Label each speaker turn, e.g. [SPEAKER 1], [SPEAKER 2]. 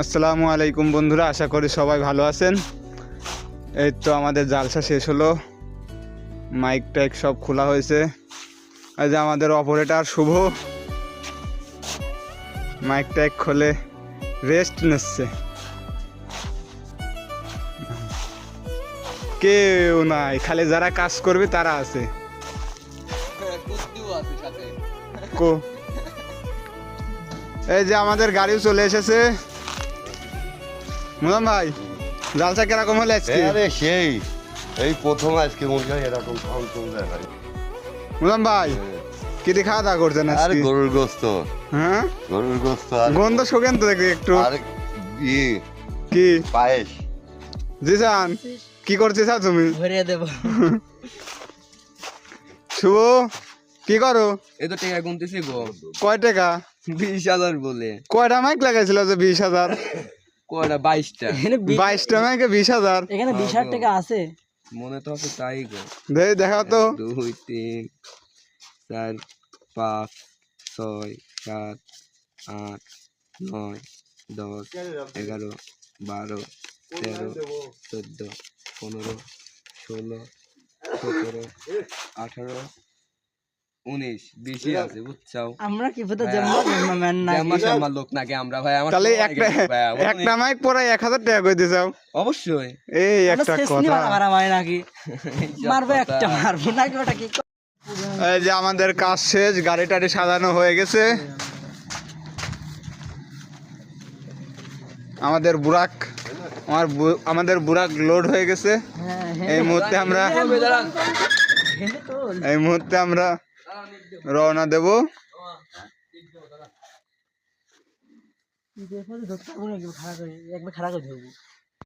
[SPEAKER 1] আসসালামু আলাইকুম বন্ধুরা, আশা করি সবাই ভালো আছেন। এই তো আমাদের জালসা শেষ হলো, মাইক টাইক সব খোলা হয়েছে। এই যে আমাদের অপারেটর শুভ মাইক টাইক খুলে রেস্ট নিচ্ছে। কেউ নাই, খালি যারা কাজ করবে তারা আছে। এই যে আমাদের গাড়িও চলে এসেছে। মুলাম ভাই, জালসা কিরকম হলে আজকে?
[SPEAKER 2] আরে সেই এই প্রথম আজকে মনে হয় এরকম খাওয়া চলবে ভাই।
[SPEAKER 1] মুলাম ভাই, কি দিয়ে খাওয়া দাওয়া করছেন
[SPEAKER 2] আর
[SPEAKER 1] আজকে?
[SPEAKER 2] গরুর গোস্ত,
[SPEAKER 1] হ্যাঁ,
[SPEAKER 2] গরুর গোস্ত আর
[SPEAKER 1] গন্ধ শোকেন তো দেখি একটু।
[SPEAKER 2] আর ই
[SPEAKER 1] কি
[SPEAKER 2] পায়েস।
[SPEAKER 1] জিসান, কি করছিস তুমি?
[SPEAKER 3] ভরিয়ে দেব।
[SPEAKER 1] শুভ, কি করো?
[SPEAKER 3] এই তো টাকা গুনতেছি গো।
[SPEAKER 1] কয় টাকা?
[SPEAKER 3] 20,000 বলে।
[SPEAKER 1] কয়টা মাইক লাগাইছিল যে 20,000?
[SPEAKER 3] কয়টা? 22টা।
[SPEAKER 1] 22টা মাইকে 20,000?
[SPEAKER 4] এখানে 20,000 টাকা আছে।
[SPEAKER 3] মনে তো আছে তাই গো।
[SPEAKER 1] দেখাও তো।
[SPEAKER 3] 2 3 4 5 6 7 8 9 10 11 12 13 14 15 16 17 18 19 20 আছে বুঝছাও।
[SPEAKER 4] আমরা কি পথে ম্যান না
[SPEAKER 3] আমার লোক নাকি আমরা ভাই? আমার
[SPEAKER 1] তাহলে
[SPEAKER 3] সময়
[SPEAKER 1] একটা
[SPEAKER 3] গেছে ভাই,
[SPEAKER 1] একটা মাইক পরে 1,000 টাকা করে দিছাও।
[SPEAKER 3] অবশ্যই
[SPEAKER 1] এই একটা কথা।
[SPEAKER 4] মারা হয় নাকি?
[SPEAKER 3] এইসব
[SPEAKER 4] মারবে
[SPEAKER 3] কথা।
[SPEAKER 4] একটা, মারবো নাকি? ওটা কি?
[SPEAKER 1] এই যে আমাদের কাজ শেষ, গাড়ি টাড়ি সাজানো হয়ে গেছে। আমাদের বুরাক লোড হয়ে গেছে। এই মুহূর্তে আমরা রওনা দেব।
[SPEAKER 4] একবার খারাপ করে দেবো।